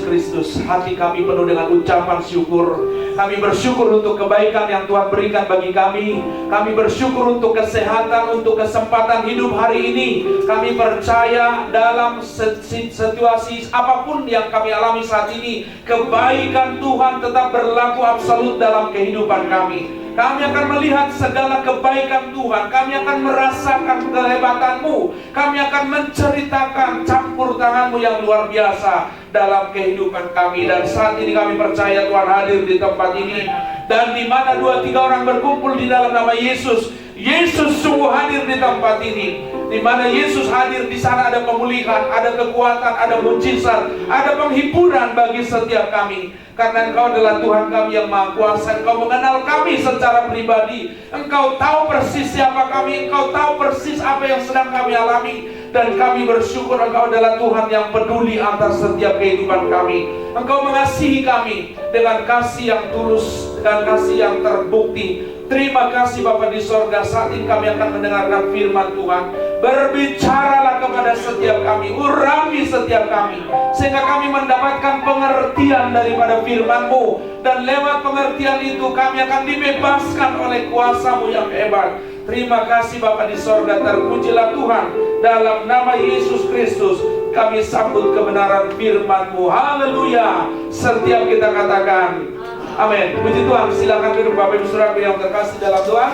Kristus, hati kami penuh dengan ucapan syukur. Kami bersyukur untuk kebaikan yang Tuhan berikan bagi kami. Kami bersyukur untuk kesehatan, untuk kesempatan hidup hari ini. Kami percaya dalam situasi apapun yang kami alami saat ini, kebaikan Tuhan tetap berlaku absolut dalam kehidupan kami. Kami akan melihat segala kebaikan Tuhan. Kami akan merasakan kehebatan-Mu. Kami akan menceritakan campur tangan-Mu yang luar biasa dalam kehidupan kami. Dan saat ini kami percaya Tuhan hadir di tempat ini. Dan di mana 2-3 orang berkumpul di dalam nama Yesus, Yesus sungguh hadir di tempat ini. Di mana Yesus hadir, di sana ada pemulihan, ada kekuatan, ada mujizat, ada penghiburan bagi setiap kami. Karena Engkau adalah Tuhan kami yang Maha Kuasa. Engkau mengenal kami secara pribadi. Engkau tahu persis siapa kami. Engkau tahu persis apa yang sedang kami alami. Dan kami bersyukur Engkau adalah Tuhan yang peduli atas setiap kehidupan kami. Engkau mengasihi kami dengan kasih yang tulus dan kasih yang terbukti. Terima kasih Bapa di sorga. Saat ini kami akan mendengarkan firman Tuhan. Berbicaralah kepada setiap kami, urapi setiap kami, sehingga kami mendapatkan pengertian daripada firman-Mu. Dan lewat pengertian itu kami akan dibebaskan oleh kuasa-Mu yang hebat. Terima kasih Bapa di sorga. Terpujilah Tuhan. Dalam nama Yesus Kristus kami sambut kebenaran firman-Mu. Haleluya. Setiap kita katakan amin. Puji Tuhan. Silakan duduk Bapak Ibu Saudara yang terkasih dalam doa.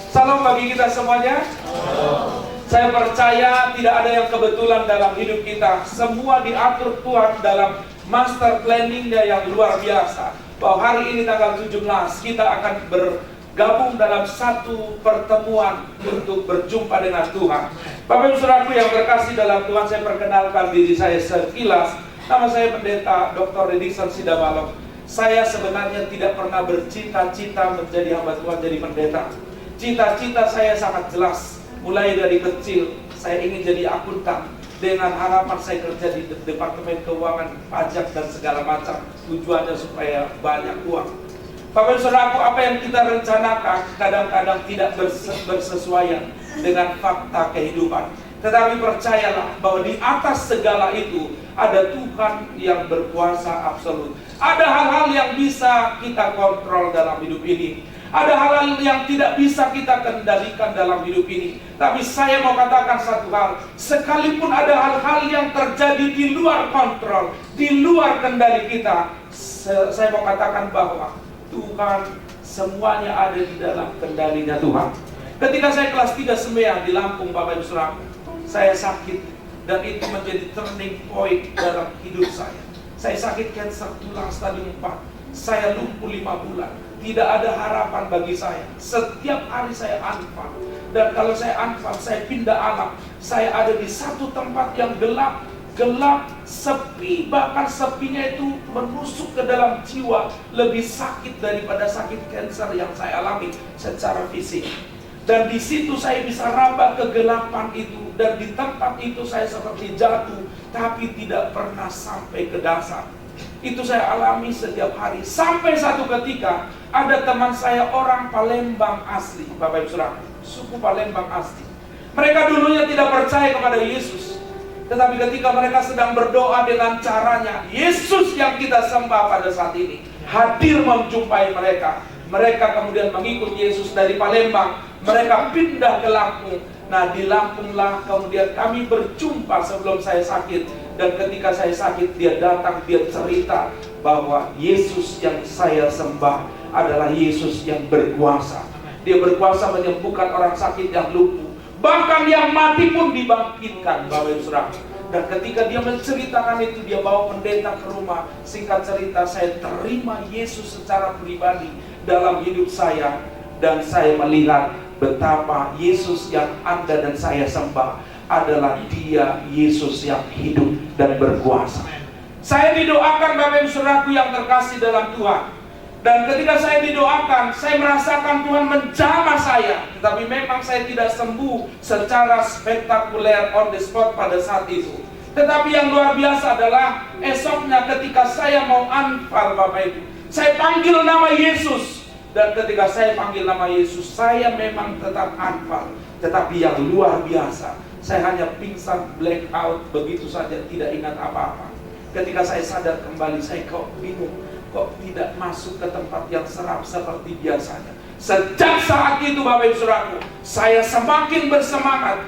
Salam bagi kita semuanya. Saya percaya tidak ada yang kebetulan dalam hidup kita. Semua diatur Tuhan dalam master planning-Nya yang luar biasa. Bahwa hari ini tanggal 17 kita akan bergabung dalam satu pertemuan untuk berjumpa dengan Tuhan. Bapak Ibu Saudaraku yang terkasih dalam Tuhan, saya perkenalkan diri saya sekilas. Nama saya Pendeta Dr. Redikson Sidabalok. Saya sebenarnya tidak pernah bercita-cita menjadi hamba Tuhan, jadi pendeta. Cita-cita saya sangat jelas. Mulai dari kecil, saya ingin jadi akuntan. Dengan harapan saya kerja di Departemen Keuangan, Pajak, dan segala macam. Tujuannya supaya banyak uang. Bapak Saudaraku, apa yang kita rencanakan kadang-kadang tidak bersesuaian dengan fakta kehidupan. Tetapi percayalah bahwa di atas segala itu ada Tuhan yang berkuasa absolut. Ada hal-hal yang bisa kita kontrol dalam hidup ini. Ada hal-hal yang tidak bisa kita kendalikan dalam hidup ini. Tapi saya mau katakan satu hal. Sekalipun ada hal-hal yang terjadi di luar kontrol, di luar kendali kita, saya mau katakan bahwa Tuhan semuanya ada di dalam kendalinya Tuhan. Ketika saya kelas 3 sembahyang di Lampung, Bapak Ibu Saudara, saya sakit. Dan itu menjadi turning point dalam hidup saya. Saya sakit kanker tulang stadium 4. Saya lumpuh 5 bulan. Tidak ada harapan bagi saya. Setiap hari saya anfal. Dan kalau saya anfal, saya pindah alam. Saya ada di satu tempat yang gelap, sepi. Bahkan sepinya itu menusuk ke dalam jiwa. Lebih sakit daripada sakit kanker yang saya alami secara fisik. Dan di situ saya bisa raba kegelapan itu. Dan di tempat itu saya seperti jatuh, tapi tidak pernah sampai ke dasar. Itu saya alami setiap hari. Sampai satu ketika ada teman saya orang Palembang asli, Bapak Ibu Saudara, suku Palembang asli. Mereka dulunya tidak percaya kepada Yesus. Tetapi ketika mereka sedang berdoa dengan caranya, Yesus yang kita sembah pada saat ini hadir menjumpai mereka. Mereka kemudian mengikut Yesus dari Palembang. Mereka pindah ke Lampung. Nah, di Lampunglah kemudian kami berjumpa sebelum saya sakit. Dan ketika saya sakit, dia datang, dia cerita bahwa Yesus yang saya sembah adalah Yesus yang berkuasa. Dia berkuasa menyembuhkan orang sakit yang lumpuh. Bahkan yang mati pun dibangkitkan, Bapak Ibu Saudara. Dan ketika dia menceritakan itu, dia bawa pendeta ke rumah. Singkat cerita, saya terima Yesus secara pribadi dalam hidup saya. Dan saya melihat betapa Yesus yang Anda dan saya sembah adalah Dia, Yesus yang hidup dan berkuasa. Saya didoakan Bapak Ibu Saudaraku yang terkasih dalam Tuhan. Dan ketika saya didoakan, saya merasakan Tuhan menjamah saya. Tetapi memang saya tidak sembuh secara spektakuler on the spot pada saat itu. Tetapi yang luar biasa adalah esoknya ketika saya mau anfal Bapak Ibu, saya panggil nama Yesus. Dan ketika saya panggil nama Yesus, saya memang tetap anfal. Tetapi yang luar biasa, saya hanya pingsan, black out, begitu saja, tidak ingat apa-apa. Ketika saya sadar kembali, saya kok bingung, kok tidak masuk ke tempat yang seram seperti biasanya. Sejak saat itu Bapak Ibu Saudaraku, saya semakin bersemangat.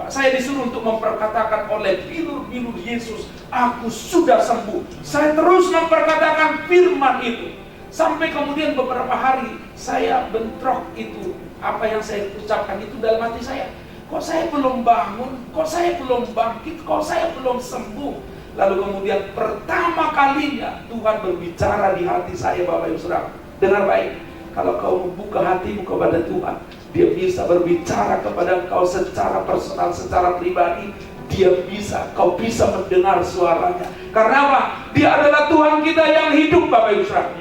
Saya disuruh untuk memperkatakan oleh bilur-bilur Yesus, aku sudah sembuh. Saya terus memperkatakan firman itu. Sampai kemudian beberapa hari saya bentrok itu, apa yang saya ucapkan itu dalam hati saya. Kok saya belum bangun? Kok saya belum bangkit? Kok saya belum sembuh? Lalu kemudian pertama kalinya Tuhan berbicara di hati saya, Bapak Ibu Saudara. Dengar baik, kalau kau membuka hatimu kepada Tuhan, Dia bisa berbicara kepada kau secara personal, secara pribadi. Kau bisa mendengar suaranya. Karena apa? Dia adalah Tuhan kita yang hidup, Bapak Ibu Saudara.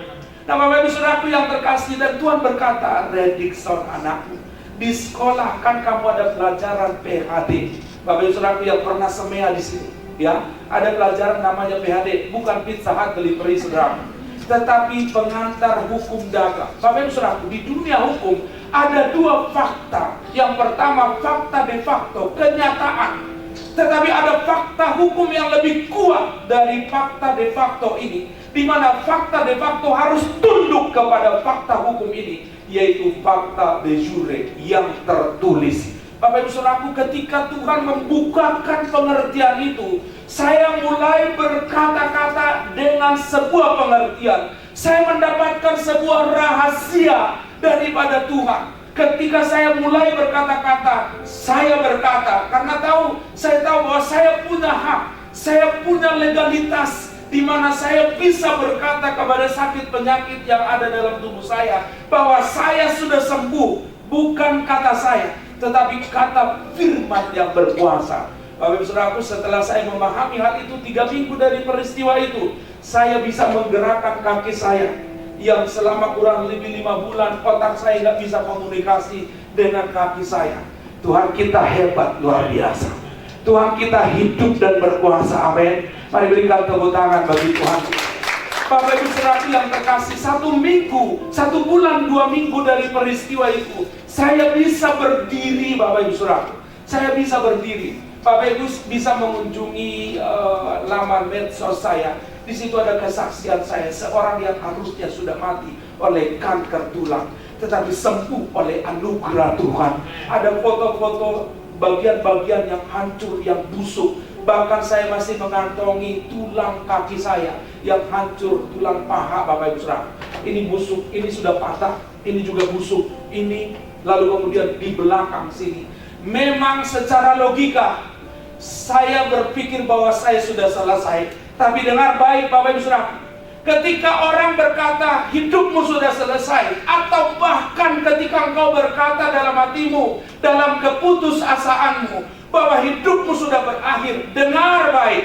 Nah, Bapak Ibu Saudaraku yang terkasih, dan Tuhan berkata, Redikson anakku, di sekolah kan kamu ada pelajaran PhD. Bapak Ibu Saudaraku yang pernah semea di sini, ya, ada pelajaran namanya PhD, bukan Pizza Hut delivery saudara, tetapi pengantar hukum dagang. Bapak Ibu Saudaraku, di dunia hukum ada dua fakta. Yang pertama, fakta de facto, kenyataan. Tetapi ada fakta hukum yang lebih kuat dari fakta de facto ini, di mana fakta de facto harus tunduk kepada fakta hukum ini, yaitu fakta de jure yang tertulis. Bapak Ibu Saudaraku, ketika Tuhan membukakan pengertian itu, saya mulai berkata-kata dengan sebuah pengertian. Saya mendapatkan sebuah rahasia daripada Tuhan. Ketika saya mulai berkata-kata, saya berkata karena saya tahu bahwa saya punya hak, saya punya legalitas, di mana saya bisa berkata kepada sakit penyakit yang ada dalam tubuh saya bahwa saya sudah sembuh. Bukan kata saya, tetapi kata firman yang berkuasa. Bapak Ibu Saudaraku, setelah saya memahami hal itu 3 minggu dari peristiwa itu, saya bisa menggerakkan kaki saya yang selama kurang lebih 5 bulan otak saya nggak bisa komunikasi dengan kaki saya. Tuhan kita hebat, luar biasa. Tuhan kita hidup dan berkuasa, amin. Mari berikan tepuk tangan bagi Tuhan. Bapak Ibu Saudara yang terkasih, 1 minggu, 1 bulan, 2 minggu dari peristiwa itu, saya bisa berdiri, Bapak Ibu Saudara. Saya bisa berdiri. Bapak Ibu bisa mengunjungi laman medsos saya. Di situ ada kesaksian saya, seorang yang harusnya sudah mati oleh kanker tulang, tetapi sembuh oleh anugerah Tuhan. Ada foto-foto bagian-bagian yang hancur, yang busuk. Bahkan saya masih mengantongi tulang kaki saya yang hancur, tulang paha, Bapak Ibu Saudara. Ini busuk, ini sudah patah, ini juga busuk, ini lalu kemudian di belakang sini. Memang secara logika saya berpikir bahwa saya sudah selesai. Tapi dengar baik Bapak Ibu Saudara, ketika orang berkata hidupmu sudah selesai, atau bahkan ketika engkau berkata dalam hatimu, dalam keputusasaanmu, bahwa hidupmu sudah berakhir, dengar baik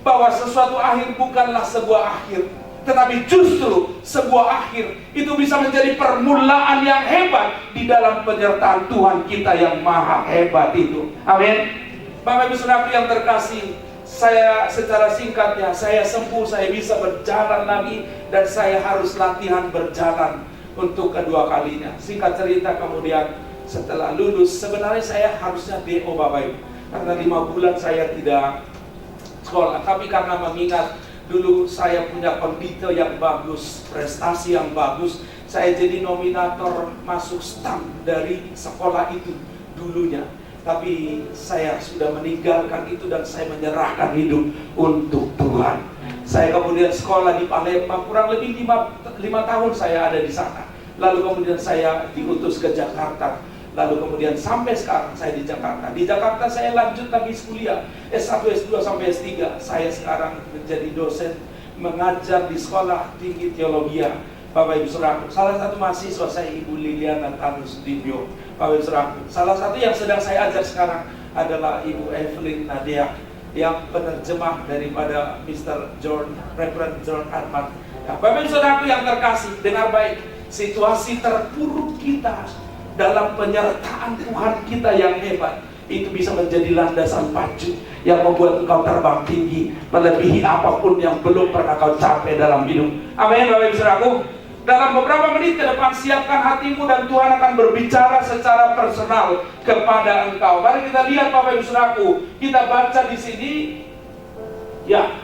bahwa sesuatu akhir bukanlah sebuah akhir, tetapi justru sebuah akhir itu bisa menjadi permulaan yang hebat di dalam penyertaan Tuhan kita yang maha hebat itu. Amin. Bapak Ibu Saudara yang terkasih, saya secara singkatnya, saya sembuh, saya bisa berjalan lagi, dan saya harus latihan berjalan untuk kedua kalinya. Singkat cerita, kemudian setelah lulus, sebenarnya saya harusnya DO Bapak Ibu, karena 5 bulan saya tidak sekolah. Tapi karena mengingat dulu saya punya kondite yang bagus, prestasi yang bagus, saya jadi nominator masuk stamp dari sekolah itu dulunya. Tapi saya sudah meninggalkan itu dan saya menyerahkan hidup untuk Tuhan. Saya kemudian sekolah di Palembang, kurang lebih 5 tahun saya ada di sana. Lalu kemudian saya diutus ke Jakarta. Lalu kemudian sampai sekarang saya di Jakarta. Di Jakarta saya lanjut lagi kuliah S1, S2 sampai S3. Saya sekarang menjadi dosen mengajar di Sekolah Tinggi Teologi. Bapak Ibu Saudara, salah satu mahasiswa saya Ibu Liliana Tanus Dibyo. Bapak Ibu Saudara, salah satu yang sedang saya ajar sekarang adalah Ibu Evelyn Nadia, yang penerjemah daripada Mr. John, Reverend John Hartman. Nah, Bapak Ibu Saudara yang terkasih, dengar baik, situasi terpuruk kita dalam penyertaan Tuhan kita yang hebat, itu bisa menjadi landasan pacu yang membuat engkau terbang tinggi, melebihi apapun yang belum pernah kau capai dalam hidup. Amin Bapak Ibu Saudaraku. Dalam beberapa menit ke depan, siapkan hatimu dan Tuhan akan berbicara secara personal kepada engkau. Mari kita lihat Bapak Ibu Saudaraku, kita baca di sini. Ya,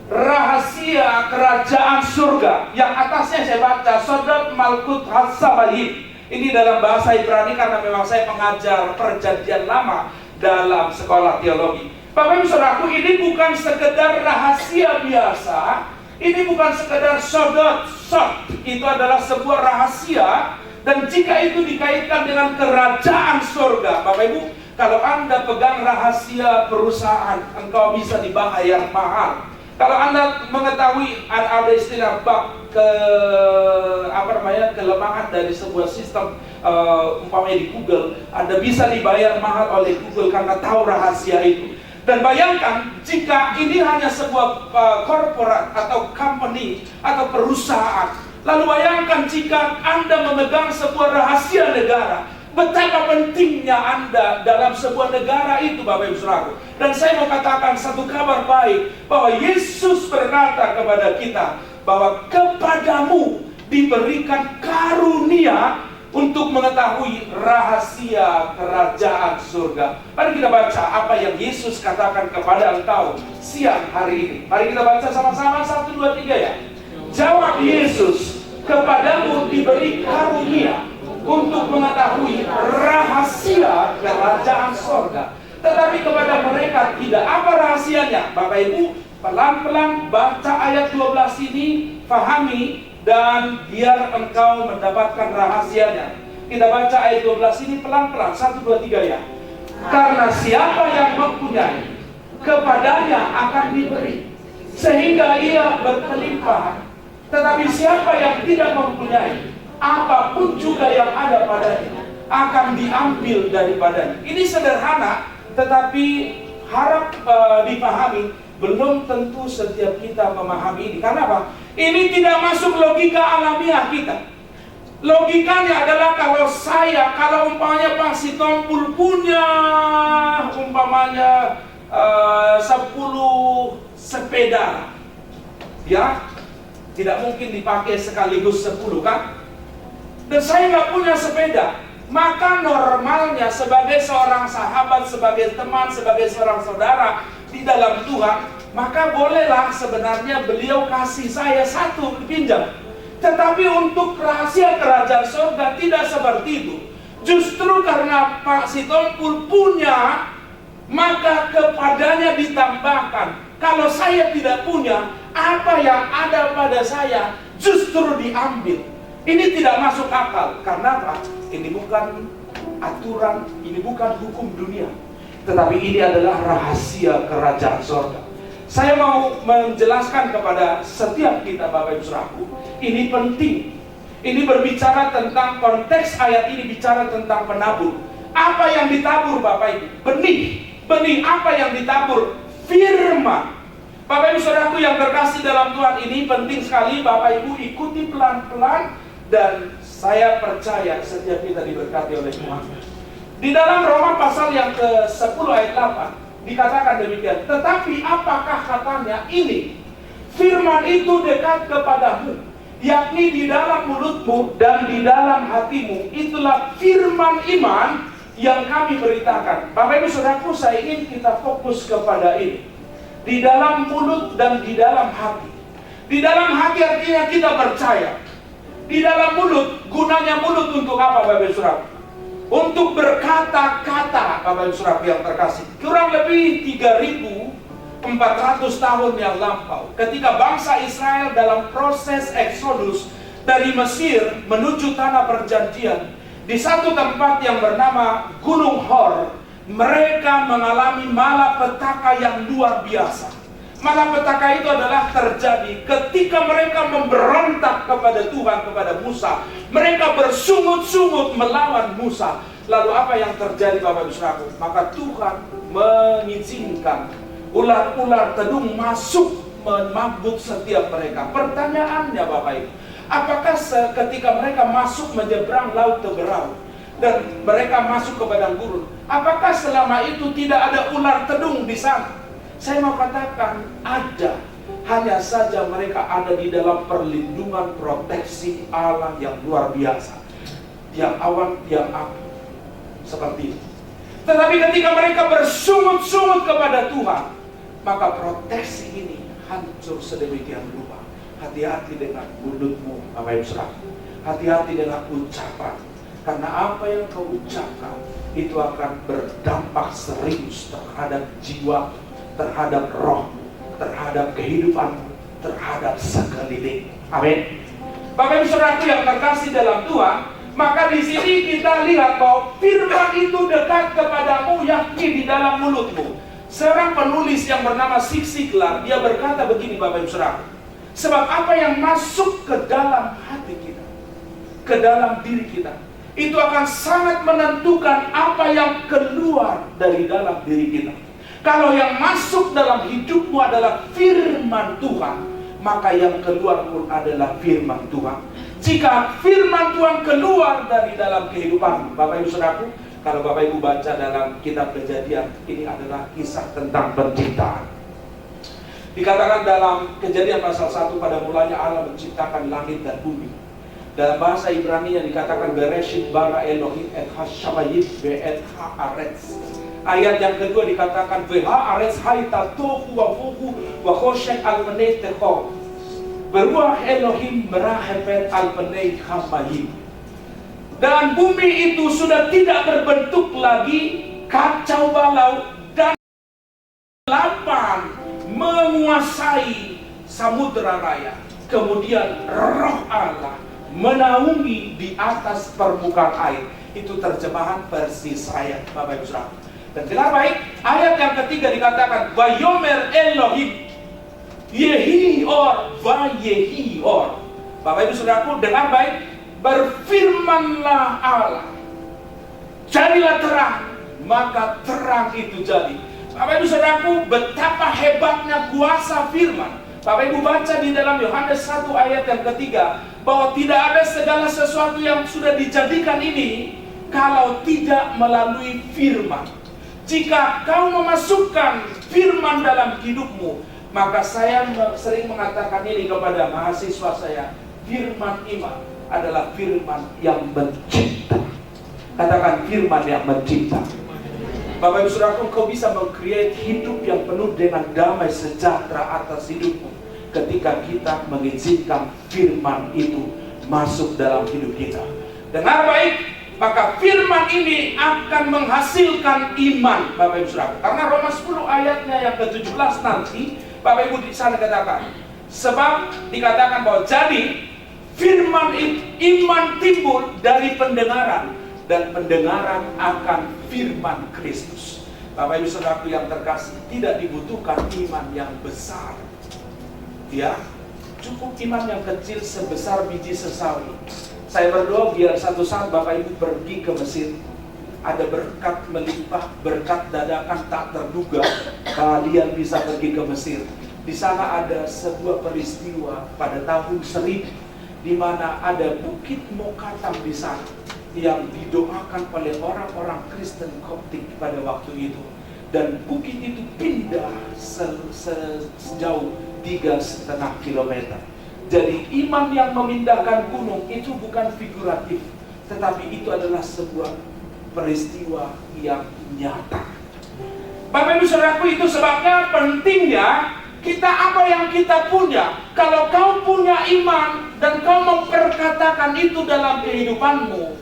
rahasia kerajaan surga. Yang atasnya saya baca Sodot Malkut Hasabayim. Ini dalam bahasa Ibrani karena memang saya pengajar perjanjian lama dalam sekolah teologi. Bapak Ibu Saudaraku, ini bukan sekedar rahasia biasa. Ini bukan sekedar sodot. Itu adalah sebuah rahasia. Dan jika itu dikaitkan dengan kerajaan surga, Bapak Ibu, kalau Anda pegang rahasia perusahaan, engkau bisa dibayar mahal. Kalau Anda mengetahui ada istilah kelemahan dari sebuah sistem, umpamanya di Google, Anda bisa dibayar mahal oleh Google karena tahu rahasia itu. Dan bayangkan jika ini hanya sebuah korporat atau company atau perusahaan. Lalu bayangkan jika Anda memegang sebuah rahasia negara, betapa pentingnya Anda dalam sebuah negara itu, Bapak Ibu Saudaraku. Dan saya mau katakan satu kabar baik, bahwa Yesus berkata kepada kita, bahwa kepadamu diberikan karunia untuk mengetahui rahasia kerajaan surga. Mari kita baca apa yang Yesus katakan kepada engkau siang hari ini. Mari kita baca sama-sama 1, 2, 3 ya. Jawab Yesus, kepadamu diberi karunia untuk mengetahui rahasia kerajaan surga. Tetapi kepada mereka tidak. Apa rahasianya? Bapak Ibu, pelan-pelan baca ayat 12 ini, pahami, dan biar engkau mendapatkan rahasianya. Kita baca ayat 12 ini pelan-pelan, 1, 2, 3 ya. Karena siapa yang mempunyai, kepadanya akan diberi, sehingga ia berkelimpahan. Tetapi siapa yang tidak mempunyai, apapun juga yang ada padanya akan diambil daripadanya. Ini sederhana, tetapi harap dipahami. Belum tentu setiap kita memahami ini. Karena apa? Ini tidak masuk logika alamiah kita. Logikanya adalah kalau umpamanya Pak Sitompul punya umpamanya 10 sepeda, ya, tidak mungkin dipakai sekaligus 10 kan? Dan saya nggak punya sepeda, maka normalnya sebagai seorang sahabat, sebagai teman, sebagai seorang saudara di dalam Tuhan, maka bolehlah sebenarnya beliau kasih saya 1 dipinjam. Tetapi untuk rahasia kerajaan surga tidak seperti itu. Justru karena Pak Sitompul punya, maka kepadanya ditambahkan. Kalau saya tidak punya, apa yang ada pada saya justru diambil. Ini tidak masuk akal. Karena apa? Ini bukan aturan, ini bukan hukum dunia, tetapi ini adalah rahasia kerajaan surga. Saya mau menjelaskan kepada setiap kita, Bapak Ibu Saudaraku, ini penting. Ini berbicara tentang konteks ayat ini, bicara tentang penabur. Apa yang ditabur, Bapak Ibu? Benih. Benih apa yang ditabur? Firman. Bapak Ibu Saudaraku yang terkasih dalam Tuhan, ini penting sekali. Bapak Ibu ikuti pelan-pelan, dan saya percaya setiap kita diberkati oleh Tuhan. Di dalam Roma pasal yang ke-10 ayat 8 dikatakan demikian. Tetapi apakah katanya ini? Firman itu dekat kepadamu, yakni di dalam mulutmu dan di dalam hatimu. Itulah firman iman yang kami beritakan. Bapak Ibu Saudaraku, saya ingin kita fokus kepada ini. Di dalam mulut dan di dalam hati. Di dalam hati artinya kita percaya. Di dalam mulut, gunanya mulut untuk apa, Bapak Ibu Saudaraku? Untuk berkata-kata, Bapak Ibu Saudaraku yang terkasih. Kurang lebih 3.400 tahun yang lampau, ketika bangsa Israel dalam proses eksodus dari Mesir menuju tanah perjanjian, di satu tempat yang bernama Gunung Hor, mereka mengalami malapetaka yang luar biasa. Malapetaka itu adalah terjadi ketika mereka memberontak kepada Tuhan, kepada Musa. Mereka bersungut-sungut melawan Musa. Lalu apa yang terjadi, Bapak Ibu Saudaraku? Maka Tuhan mengizinkan ular-ular tedung masuk memabuk setiap mereka. Pertanyaannya, Bapak Ibu, apakah ketika mereka masuk menyeberang laut Teberau dan mereka masuk ke padang gurun, apakah selama itu tidak ada ular tedung di sana? Saya mau katakan ada. Hanya saja mereka ada di dalam perlindungan proteksi Allah yang luar biasa. Tiang awan, tiang api, seperti itu. Tetapi ketika mereka bersungut-sungut kepada Tuhan, maka proteksi ini hancur sedemikian rupa. Hati-hati dengan mulutmu, Bapak Ibu Saudara. Hati-hati dengan ucapan. Karena apa yang kau ucapkan itu akan berdampak serius terhadap jiwa, terhadap roh, terhadap kehidupan, terhadap sekeliling. Amin. Bapak Ibu Saudara yang terkasih dalam Tuhan, maka di sini kita lihat bahwa firman itu dekat kepadamu, yakni di dalam mulutmu. Seorang penulis yang bernama Zig Ziglar, dia berkata begini, Bapak Ibu Saudara, sebab apa yang masuk ke dalam hati kita, ke dalam diri kita, itu akan sangat menentukan apa yang keluar dari dalam diri kita. Kalau yang masuk dalam hidupmu adalah firman Tuhan, maka yang keluar pun adalah firman Tuhan. Jika firman Tuhan keluar dari dalam kehidupan Bapak Ibu Saudaraku, kalau Bapak Ibu baca dalam kitab Kejadian, ini adalah kisah tentang penciptaan. Dikatakan dalam Kejadian pasal 1, pada mulanya Allah menciptakan langit dan bumi. Dalam bahasa Ibrani yang dikatakan Bereshit bara Elohim et hashamayim ve'et haaretz. Ayat yang kedua dikatakan v'haaretz haita tohu wa fuhu wa khoshek al menei techo. Beruah Elohim merahepet al menei hamayim. Dan bumi itu sudah tidak berbentuk lagi, kacau balau, dan lapang menguasai samudera raya. Kemudian roh Allah menaungi di atas permukaan air. Itu terjemahan versi saya, Bapak Ibu Saudara. Dan dengar baik, ayat yang ketiga dikatakan Vayomer Elohim Yehi or Vayehi or. Bapak Ibu Saudaraku, dengar baik, berfirmanlah Allah, jadilah terang, maka terang itu jadi. Bapak Ibu Saudaraku, betapa hebatnya kuasa firman. Bapak Ibu baca di dalam Yohanes 1 ayat yang ketiga, bahwa tidak ada segala sesuatu yang sudah dijadikan ini kalau tidak melalui firman. Jika kau memasukkan firman dalam hidupmu, maka saya sering mengatakan ini kepada mahasiswa saya, firman iman adalah firman yang mencipta. Katakan firman yang mencipta. Bapak Ibu Saudara, kau bisa meng-create hidup yang penuh dengan damai sejahtera atas hidupmu ketika kita mengizinkan firman itu masuk dalam hidup kita. Dengar baik, maka firman ini akan menghasilkan iman, Bapak Ibu Saudara. Karena Roma 10 ayatnya yang ke-17 nanti, Bapak Ibu di sana katakan, sebab dikatakan bahwa jadi firman iman timbul dari pendengaran, dan pendengaran akan firman Kristus. Bapak Ibu Saudaraku yang terkasih, tidak dibutuhkan iman yang besar. Ya, cukup iman yang kecil sebesar biji sesawi. Saya berdoa biar satu saat Bapak Ibu pergi ke Mesir, ada berkat melimpah, berkat dadakan tak terduga, kalian bisa pergi ke Mesir. Di sana ada sebuah peristiwa pada tahun 1000, di mana ada bukit Mokatam di sana yang didoakan oleh orang-orang Kristen Koptik pada waktu itu. Dan bukit itu pindah sejauh 3,5 kilometer. Jadi iman yang memindahkan gunung itu bukan figuratif, tetapi itu adalah sebuah peristiwa yang nyata. Bapak Ibu Saudaraku, itu sebabnya pentingnya kita apa yang kita punya. Kalau kau punya iman dan kau memperkatakan itu dalam kehidupanmu,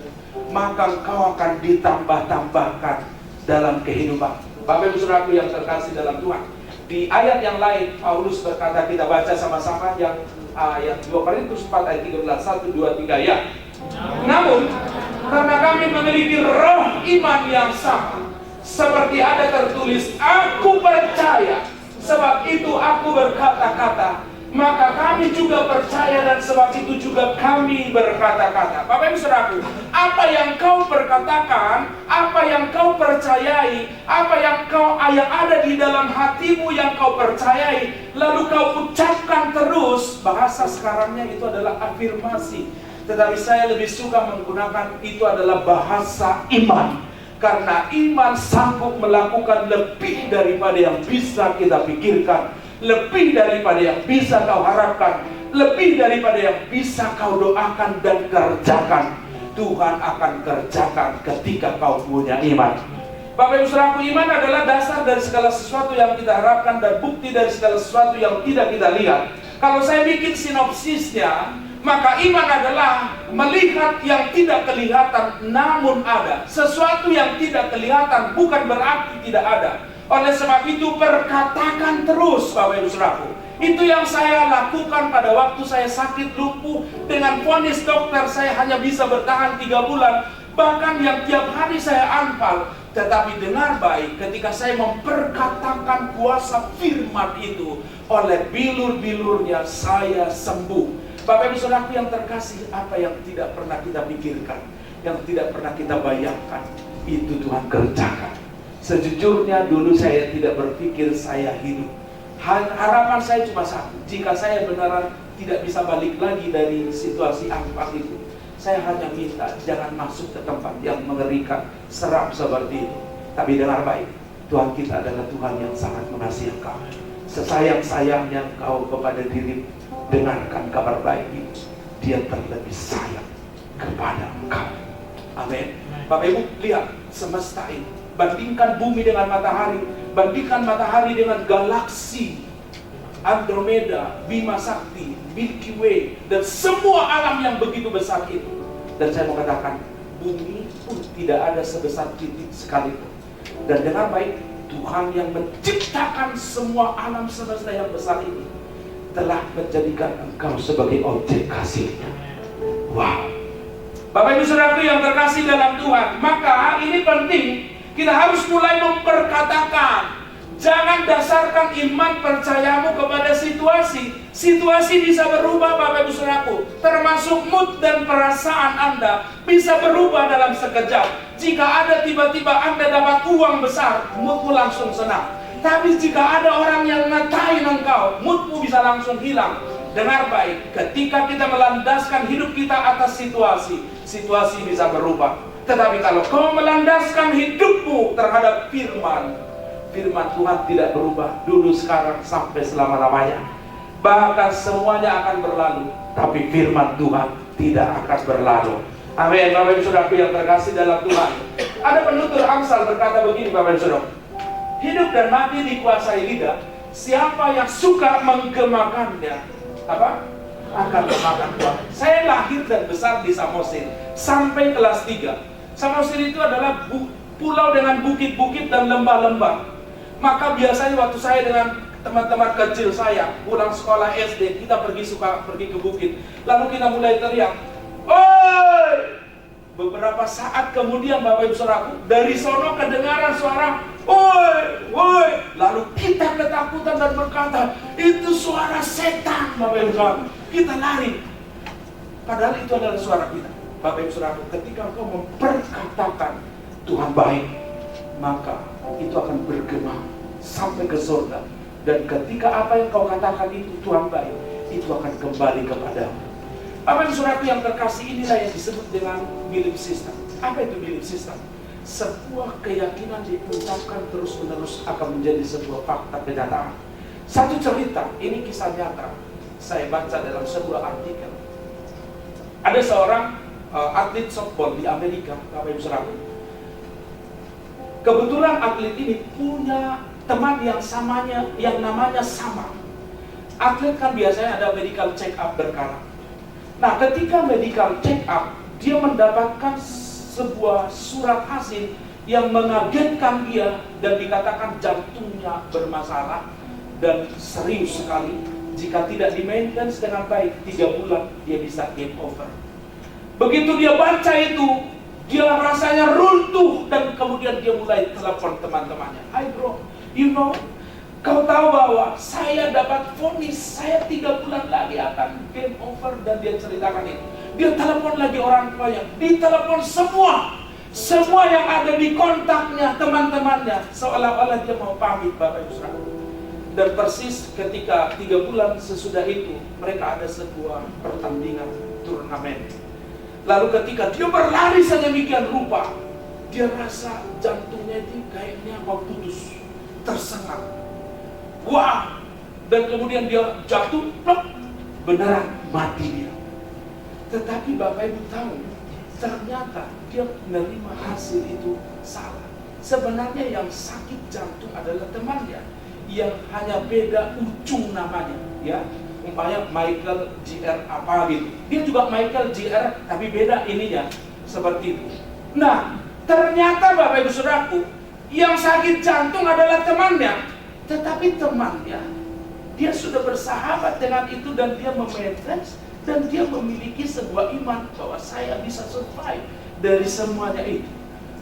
maka kau akan ditambah-tambahkan dalam kehidupan. Bapak Ibu Saudaraku yang terkasih dalam Tuhan, di ayat yang lain Paulus berkata, kita baca sama-sama yang ayat 2 Korintus 4 ayat 13, 1, 2, 3 ya. Namun karena kami memiliki roh iman yang sama, seperti ada tertulis, aku percaya, sebab itu aku berkata-kata, maka kami juga percaya, dan sebab itu juga kami berkata-kata. Bapak Ibu Saudaraku, apa yang kau perkatakan, apa yang kau percayai, apa yang ada di dalam hatimu yang kau percayai, lalu kau ucapkan terus, bahasa sekarangnya itu adalah afirmasi. Tetapi saya lebih suka menggunakan itu adalah bahasa iman. Karena iman sanggup melakukan lebih daripada yang bisa kita pikirkan, lebih daripada yang bisa kau harapkan, lebih daripada yang bisa kau doakan dan kerjakan. Tuhan akan kerjakan ketika kau punya iman. Bapak Ibu Saudaraku, iman adalah dasar dari segala sesuatu yang kita harapkan dan bukti dari segala sesuatu yang tidak kita lihat. Kalau saya bikin sinopsisnya, maka iman adalah melihat yang tidak kelihatan namun ada. Sesuatu yang tidak kelihatan bukan berarti tidak ada. Oleh sebab itu perkatakan terus, Bapak Ibu Saudaraku. Itu yang saya lakukan pada waktu saya sakit lumpuh. Dengan vonis dokter saya hanya bisa bertahan 3 bulan. Bahkan yang tiap hari saya anfal. Tetapi dengar baik, ketika saya memperkatakan kuasa firman itu, oleh bilur-bilurnya saya sembuh. Bapak Ibu Saudaraku yang terkasih, apa yang tidak pernah kita pikirkan, yang tidak pernah kita bayangkan, itu Tuhan kerjakan. Sejujurnya dulu saya tidak berpikir saya hidup. Harapan saya cuma satu, jika saya beneran tidak bisa balik lagi dari situasi angkat itu, saya hanya minta jangan masuk ke tempat yang mengerikan, seram seperti itu. Tapi dengar baik, Tuhan kita adalah Tuhan yang sangat mengasihi engkau. Sesayang-sayangnya engkau kepada diri, dengarkan kabar baik ini. Dia terlebih sayang kepada engkau. Amin. Bapak Ibu lihat semesta ini, bandingkan bumi dengan matahari, bandingkan matahari dengan galaksi Andromeda, Bima Sakti, Milky Way, dan semua alam yang begitu besar itu. Dan saya mau katakan, bumi pun tidak ada sebesar titik sekalipun. Dan dengar baik, Tuhan yang menciptakan semua alam semesta yang besar ini telah menjadikan engkau sebagai objek kasihnya. Wow. Bapak Ibu Saudaraku yang terkasih dalam Tuhan, maka ini penting, kita harus mulai memperkatakan. Jangan dasarkan iman percayamu kepada situasi. Situasi bisa berubah, Bapak Ibu Saudaraku. Termasuk mood dan perasaan Anda bisa berubah dalam sekejap. Jika ada tiba-tiba Anda dapat uang besar, moodmu langsung senang. Tapi jika ada orang yang ngatain engkau, moodmu bisa langsung hilang. Dengar baik, ketika kita melandaskan hidup kita atas situasi, situasi bisa berubah. Tetapi kalau kau melandaskan hidupmu terhadap firman Tuhan tidak berubah dulu, sekarang, sampai selama-lamanya. Bahkan semuanya akan berlalu, tapi firman Tuhan tidak akan berlalu. Amin. Bapak Ibu Saudaraku yang terkasih dalam Tuhan, ada penutur Amsal berkata begini, Bapak Ibu Saudara, hidup dan mati dikuasai lidah. Siapa yang suka menggemakannya, akan memakan Tuhan. Saya lahir dan besar di Samosir sampai kelas 3. Samosir itu adalah pulau dengan bukit-bukit dan lembah-lembah. Maka biasanya waktu saya dengan teman-teman kecil saya pulang sekolah SD, kita pergi ke bukit, lalu kita mulai teriak, "Oi!" Beberapa saat kemudian, Bapak Ibu Saudaraku, dari sono kedengaran suara, "Oi, woi!" Lalu kita ketakutan dan berkata, "Itu suara setan." Bapak Ibu Saudaraku, kita lari. Padahal itu adalah suara kita. Bapak Ibu Saudaraku, ketika engkau memperkatakan Tuhan baik, maka itu akan bergema sampai ke surga. Dan ketika apa yang kau katakan itu Tuhan baik, itu akan kembali kepadamu. Bapak Ibu Saudaraku yang terkasih, inilah yang disebut dengan belief system. Apa itu belief system? Sebuah keyakinan diungkapkan terus-menerus akan menjadi sebuah fakta kenyataan. Satu cerita, ini kisah nyata, saya baca dalam sebuah artikel. Ada seorang atlet softball di Amerika, Bapak Ibu Saudaraku. Kebetulan atlet ini punya teman yang namanya sama. Atlet kan biasanya ada medical check up berkala. Nah, ketika medical check up, dia mendapatkan sebuah surat hasil yang mengagetkan dia dan dikatakan jantungnya bermasalah dan serius sekali. Jika tidak di-maintenance dengan baik, 3 bulan dia bisa game over. Begitu dia baca itu, dia rasanya runtuh dan kemudian dia mulai telepon teman-temannya. "Hai bro, you know, kau tahu bahwa saya dapat vonis, saya 3 bulan lagi akan game over." Dan dia ceritakan itu. Dia telepon lagi orang tuanya, ditelepon semua yang ada di kontaknya, teman-temannya, seolah-olah dia mau pamit, Bapak Ibu Saudara. Dan persis ketika 3 bulan sesudah itu, mereka ada sebuah pertandingan turnamen. Lalu ketika dia berlari sedemikian rupa, dia rasa jantungnya itu kayaknya mau putus, tersengat. Wah! Dan kemudian dia jatuh, plok, beneran mati dia. Tetapi Bapak Ibu tahu, ternyata dia menerima hasil itu salah. Sebenarnya yang sakit jantung adalah temannya, yang hanya beda ujung namanya, ya. Umpamanya Michael JR apa gitu, dia juga Michael JR tapi beda ininya, seperti itu. Nah, ternyata Bapak Ibu Saudaraku, yang sakit jantung adalah temannya, tetapi temannya dia sudah bersahabat dengan itu dan dia memanage dan dia memiliki sebuah iman bahwa saya bisa survive dari semuanya itu.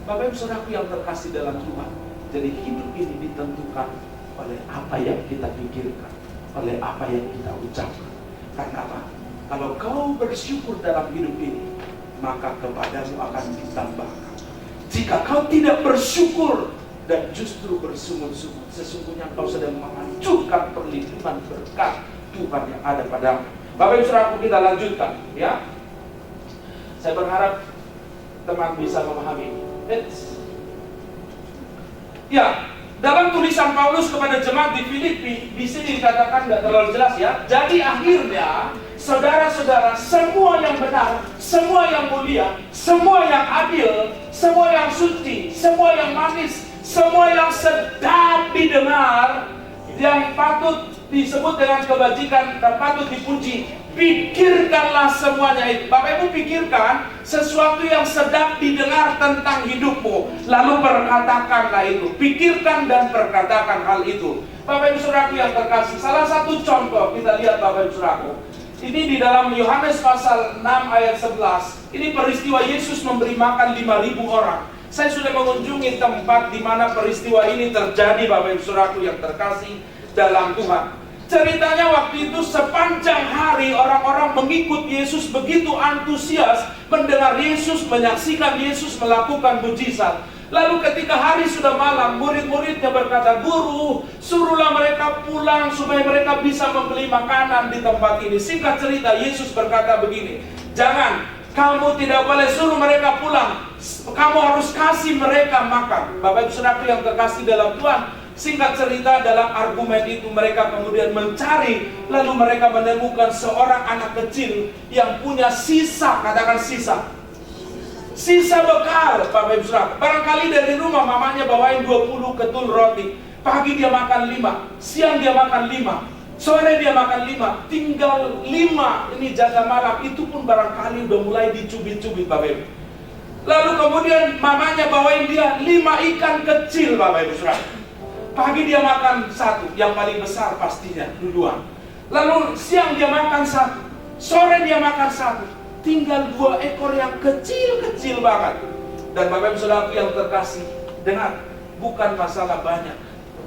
Bapak Ibu Saudaraku yang terkasih dalam Tuhan, jadi hidup ini ditentukan oleh apa yang kita pikirkan, oleh apa yang kita ucapkan. Karena apa? Kalau kau bersyukur dalam hidup ini, maka kepadamu akan ditambahkan. Jika kau tidak bersyukur dan justru bersungut-sungut, sesungguhnya kau sedang menghancurkan perlindungan berkat Tuhan yang ada padamu. Bapak Ibu Saudaraku, kita lanjutkan, ya. Saya berharap teman bisa memahami. Ya, dalam tulisan Paulus kepada jemaat di Filipi, di sini dikatakan nggak terlalu jelas, ya. Jadi akhirnya, saudara-saudara, semua yang benar, semua yang mulia, semua yang adil, semua yang suci, semua yang manis, semua yang sedap didengar, yang patut disebut dengan kebajikan dan patut dipuji, pikirkanlah semuanya itu. Bapak Ibu, pikirkan sesuatu yang sedap didengar tentang hidupmu, lalu perkatakanlah itu. Pikirkan dan perkatakan hal itu. Bapak Ibu Saudaraku yang terkasih, salah satu contoh kita lihat Bapak Ibu Saudaraku, ini di dalam Yohanes pasal 6 ayat 11. Ini peristiwa Yesus memberi makan 5.000 orang. Saya sudah mengunjungi tempat di mana peristiwa ini terjadi, Bapak Ibu Saudaraku yang terkasih dalam Tuhan. Ceritanya waktu itu sepanjang hari orang-orang mengikut Yesus begitu antusias mendengar Yesus, menyaksikan Yesus melakukan mujizat. Lalu ketika hari sudah malam, murid-muridnya berkata, "Guru, suruhlah mereka pulang supaya mereka bisa membeli makanan di tempat ini." Singkat cerita, Yesus berkata begini, "Jangan, kamu tidak boleh suruh mereka pulang. Kamu harus kasih mereka makan." Bapak Ibu Saudaraku yang terkasih dalam Tuhan, singkat cerita dalam argumen itu mereka kemudian mencari, lalu mereka menemukan seorang anak kecil yang punya sisa, katakan sisa bekal, Bapak Ibu Saudara. Barangkali dari rumah mamanya bawain 20 ketul roti. Pagi dia makan 5, siang dia makan 5, sore dia makan 5, tinggal 5 ini jaga malam. Itu pun barangkali udah mulai dicubit-cubit, Bapak Ibu. Lalu kemudian mamanya bawain dia 5 ikan kecil, Bapak Ibu Saudara. Pagi dia makan 1, yang paling besar pastinya, duluan. Lalu siang dia makan 1, sore dia makan 1, tinggal 2 ekor yang kecil-kecil banget. Dan Bapak Ibu Saudaraku yang terkasih, dengar, bukan masalah banyak,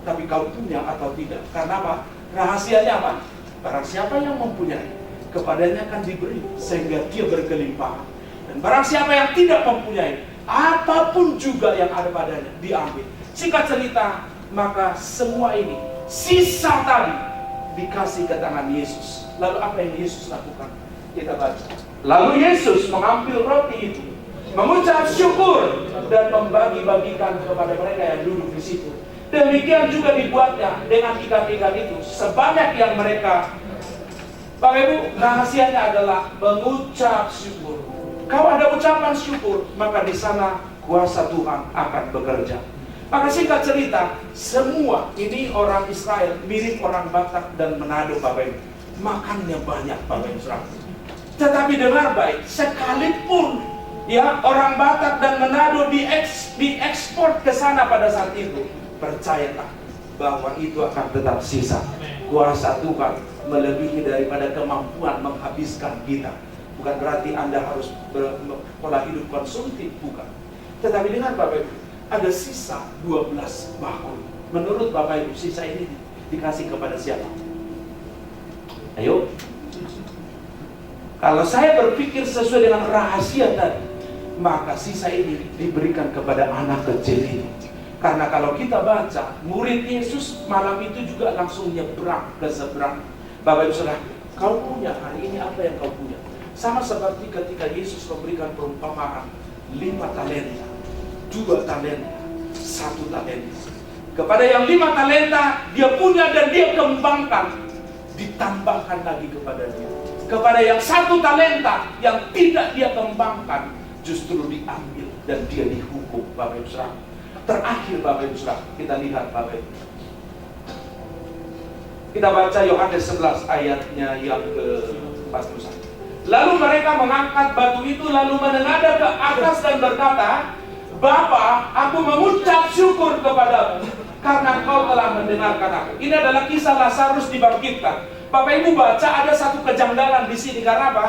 tapi kau punya atau tidak. Karena apa? Rahasianya apa? Barang siapa yang mempunyai, kepadanya akan diberi, sehingga dia berkelimpahan. Dan barang siapa yang tidak mempunyai, apapun juga yang ada padanya, diambil. Singkat cerita, maka semua ini, sisa tadi, dikasih ke tangan Yesus. Lalu apa yang Yesus lakukan? Kita baca. Lalu Yesus mengambil roti itu, mengucap syukur, dan membagi-bagikan kepada mereka yang duduk di situ. Demikian juga dibuatnya dengan ikan-ikan itu, sebanyak yang mereka. Bapak Ibu, rahasianya adalah mengucap syukur. Kalau ada ucapan syukur, maka di sana kuasa Tuhan akan bekerja. Maka singkat cerita, semua ini orang Israel mirip orang Batak dan Manado, Bapak Ibu. Makannya banyak, Bapak Ibu. Tetapi dengar baik, sekalipun ya orang Batak dan Manado diekspor ke sana pada saat itu, percayalah bahwa itu akan tetap sisa. Kuasa Tuhan melebihi daripada kemampuan menghabiskan kita. Bukan berarti Anda harus pola hidup konsumtif, bukan. Tetapi dengar Bapak Ibu, ada sisa 12 bakul. Menurut Bapak Ibu, sisa ini dikasih kepada siapa? Ayo. Kalau saya berpikir sesuai dengan rahasia tadi, maka sisa ini diberikan kepada anak kecil ini. Karena kalau kita baca, murid Yesus malam itu juga langsung nyebrang ke seberang. Bapak Ibu Saudara, kau punya hari ini apa yang kau punya? Sama seperti ketika Yesus memberikan perumpamaan 5 talenta, 2 talenta, 1 talenta. Kepada yang 5 talenta, dia punya dan dia kembangkan, ditambahkan lagi kepada dia. Kepada yang 1 talenta yang tidak dia kembangkan, justru diambil dan dia dihukum, Bapak Ibu Saudara. terakhir Bapak Ibu Saudara, kita lihat Bapak Ibu. Kita baca Yohanes 11 ayatnya yang ke-41. Lalu mereka mengangkat batu itu lalu menengadah ke atas dan berkata, Bapa, aku mengucap syukur kepadamu karena Engkau telah mendengarkan aku. Ini adalah kisah Lazarus dibangkitkan. Bapak Ibu baca, ada satu kejanggalan di sini. Karena apa?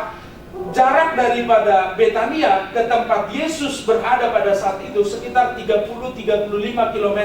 Jarak daripada Betania ke tempat Yesus berada pada saat itu sekitar 30-35 km.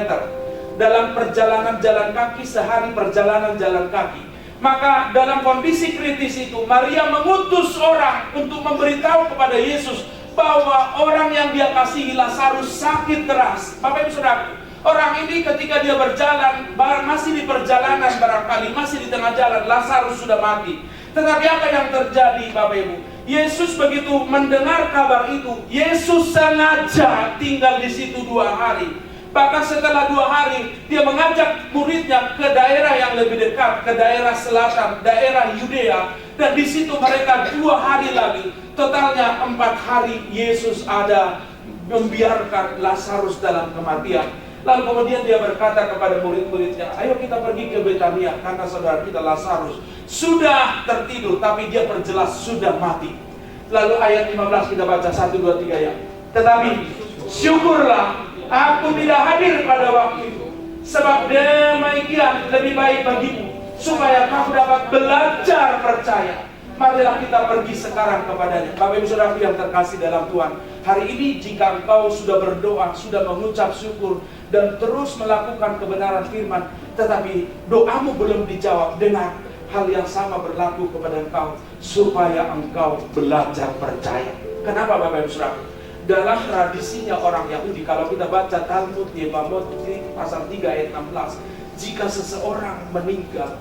Dalam perjalanan jalan kaki, sehari perjalanan jalan kaki. Maka dalam kondisi kritis itu, Maria mengutus orang untuk memberitahu kepada Yesus bahwa orang yang dia kasihi, Lazarus, sakit keras. Bapak Ibu Saudara, orang ini ketika dia berjalan, masih di perjalanan barangkali, masih di tengah jalan, Lazarus sudah mati. Tetapi apa yang terjadi Bapak Ibu? Yesus begitu mendengar kabar itu, Yesus sengaja tinggal di situ 2 hari. Bahkan setelah 2 hari, dia mengajak muridnya ke daerah yang lebih dekat, ke daerah selatan, daerah Yudea. Dan di situ mereka 2 hari lagi. Totalnya 4 hari Yesus ada membiarkan Lazarus dalam kematian. Lalu kemudian dia berkata kepada murid-muridnya, ayo kita pergi ke Betania karena saudara kita Lazarus sudah tertidur, tapi dia perjelas sudah mati. Lalu ayat 15 kita baca 1, 2, 3 ya. Tetapi syukurlah aku tidak hadir pada waktu itu, sebab demikian lebih baik bagimu, supaya kamu dapat belajar percaya. Marilah kita pergi sekarang kepadanya. Bapak Ibu Saudara yang terkasih dalam Tuhan, hari ini jika engkau sudah berdoa, sudah mengucap syukur, dan terus melakukan kebenaran firman, tetapi doamu belum dijawab, dengan hal yang sama berlaku kepada engkau, supaya engkau belajar percaya. Kenapa Bapak Ibu Saudara? Dalam tradisinya orang Yahudi, kalau kita baca Talmud Yevamot pasal 3 ayat 16, jika seseorang meninggal,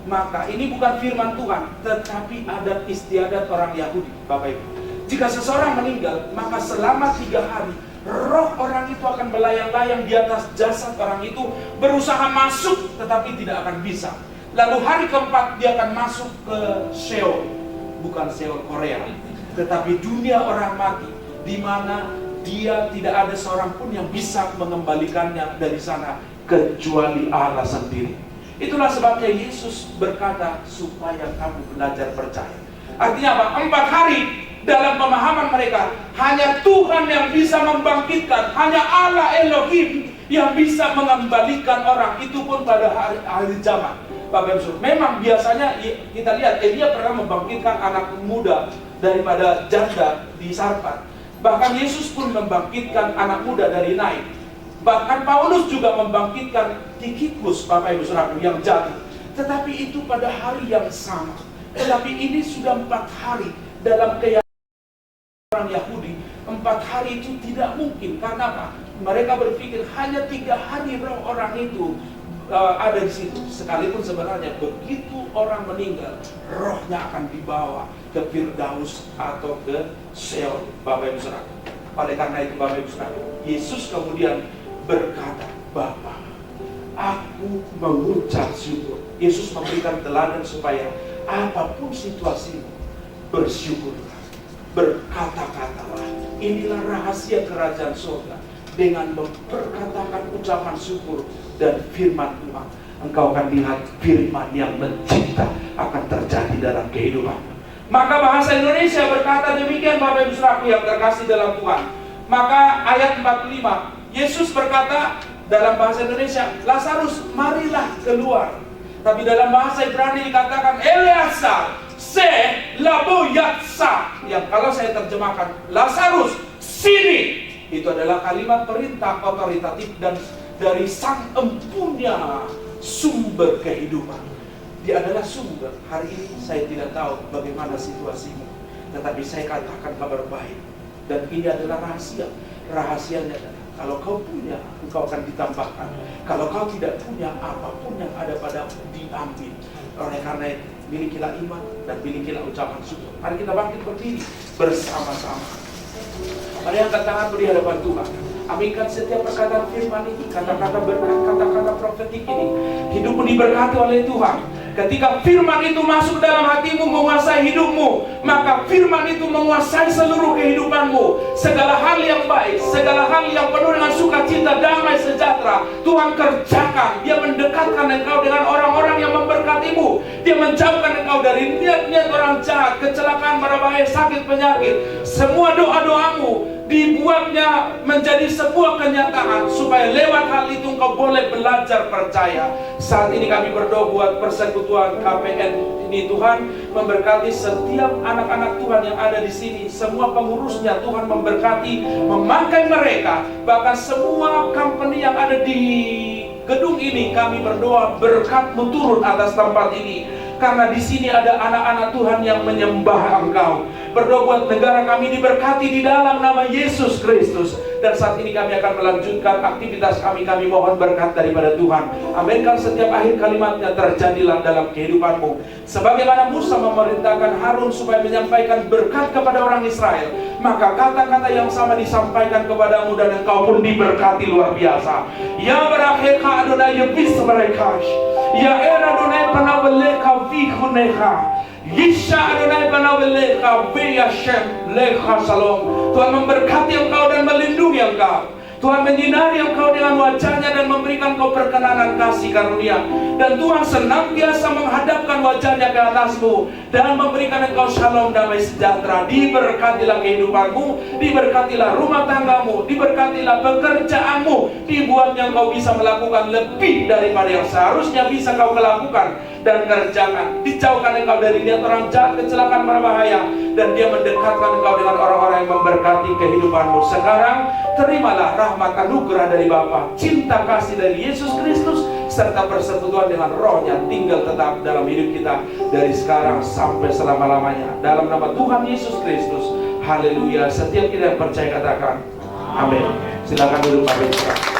maka ini bukan firman Tuhan, tetapi adat istiadat orang Yahudi Bapak Ibu. Jika seseorang meninggal, maka selama 3 hari roh orang itu akan melayang-layang di atas jasad orang itu, berusaha masuk tetapi tidak akan bisa. Lalu hari keempat dia akan masuk ke Sheol, bukan Sheol Korea, tetapi dunia orang mati, di mana dia tidak ada seorang pun yang bisa mengembalikannya dari sana kecuali Allah sendiri. Itulah sebabnya Yesus berkata supaya kamu belajar percaya. Artinya apa? 4 hari dalam pemahaman mereka, hanya Tuhan yang bisa membangkitkan, hanya Allah Elohim yang bisa mengembalikan orang, itu pun pada hari zaman. Bapak Ibu, memang biasanya kita lihat Elia pernah membangkitkan anak muda daripada janda di Sarfat. Bahkan Yesus pun membangkitkan anak muda dari Nain. Bahkan Paulus juga membangkitkan Tikikus, Bapak Ibu Saudara, yang jatuh. Tetapi itu pada hari yang sama. Tetapi ini sudah 4 hari dalam keyakinan orang Yahudi. 4 hari itu tidak mungkin. Karena apa? Mereka berpikir hanya 3 hari roh orang itu ada di situ. Sekalipun sebenarnya begitu orang meninggal, rohnya akan dibawa ke Firdaus atau ke Sheol, Bapak Ibu Saudara. Oleh karena itu Bapak Ibu Saudara, Yesus kemudian berkata, Bapa, aku mengucap syukur. Yesus memberikan teladan supaya apapun situasimu, bersyukurlah, berkata-katalah. Inilah rahasia kerajaan surga. Dengan memperkatakan ucapan syukur dan firman Tuhan, engkau akan lihat firman yang mencipta akan terjadi dalam kehidupan. Maka bahasa Indonesia berkata demikian Bapak Ibu Saudara yang terkasih dalam Tuhan. Maka ayat 45, Yesus berkata dalam bahasa Indonesia, Lazarus, marilah keluar. Tapi dalam bahasa Ibrani dikatakan Eleazar se labo yatsa, yang kalau saya terjemahkan Lazarus sini. Itu adalah kalimat perintah otoritatif dan dari sang empunya sumber kehidupan. Dia adalah sumber. Hari ini saya tidak tahu bagaimana situasimu, tetapi saya katakan kabar baik. Dan ini adalah rahasia. Rahasianya adalah kalau kau punya, engkau akan ditambahkan. Kalau kau tidak punya, apapun yang ada padamu diambil. Oleh karena itu, milikilah iman dan milikilah ucapan syukur. Mari kita bangkit berdiri bersama-sama. Mari angkat tangan di hadapan Tuhan. Aminkan setiap perkataan firman ini, kata-kata berkat, kata-kata profetik ini. Hidupmu diberkati oleh Tuhan. Ketika firman itu masuk dalam hatimu, menguasai hidupmu, maka firman itu menguasai seluruh kehidupanmu. Segala hal yang baik, segala hal yang penuh dengan sukacita, damai, Tuhan kerjakan. Dia mendekatkan engkau dengan orang-orang yang memberkatimu. Dia menjauhkan engkau dari niat-niat orang jahat, kecelakaan, mara bahaya, sakit, penyakit. Semua doa-doamu dibuatnya menjadi sebuah kenyataan, supaya lewat hal itu engkau boleh belajar percaya. Saat ini kami berdoa buat persekutuan KPN ini, Tuhan memberkati setiap anak-anak Tuhan yang ada di sini, semua pengurusnya Tuhan memberkati, memakai mereka, bahkan semua company yang ada di gedung ini. Kami berdoa berkat-Mu turun atas tempat ini, karena di sini ada anak-anak Tuhan yang menyembah Engkau. Berdoa buat negara kami diberkati di dalam nama Yesus Kristus. Dan saat ini kami akan melanjutkan aktivitas kami. Kami mohon berkat daripada Tuhan. Aminkan setiap akhir kalimatnya terjadilah dalam kehidupanmu. Sebagaimana Musa memerintahkan Harun supaya menyampaikan berkat kepada orang Israel, maka kata-kata yang sama disampaikan kepadamu, dan engkau pun diberkati luar biasa. Ya berakhir ka Adonai yebis mereka. Ya era Adonai panaweleka vihuneha. Yisha Adonai panaweleka viyashem lecha salom. Tuhan memberkati engkau dan melindungi engkau. Tuhan menyinari engkau dengan wajahnya dan memberikan kau perkenanan kasih karunia. Dan Tuhan senantiasa menghadapkan wajahnya ke atasmu dan memberikan engkau shalom, damai sejahtera. Diberkatilah kehidupanmu, diberkatilah rumah tanggamu, diberkatilah pekerjaanmu. Dibuatnya engkau bisa melakukan lebih daripada yang seharusnya bisa kau lakukan dan kerjakan. Dijauhkan engkau dari niat orang jahat, kecelakaan, berbahaya, dan dia mendekatkan engkau dengan orang-orang yang memberkati kehidupanmu. Sekarang terimalah rahmat anugerah dari Bapa, cinta kasih dari Yesus Kristus, serta persekutuan dengan Roh-Nya tinggal tetap dalam hidup kita dari sekarang sampai selama-lamanya. Dalam nama Tuhan Yesus Kristus. Haleluya. Setiap kita yang percaya katakan amin. Silakan duduk Bapak Ibu.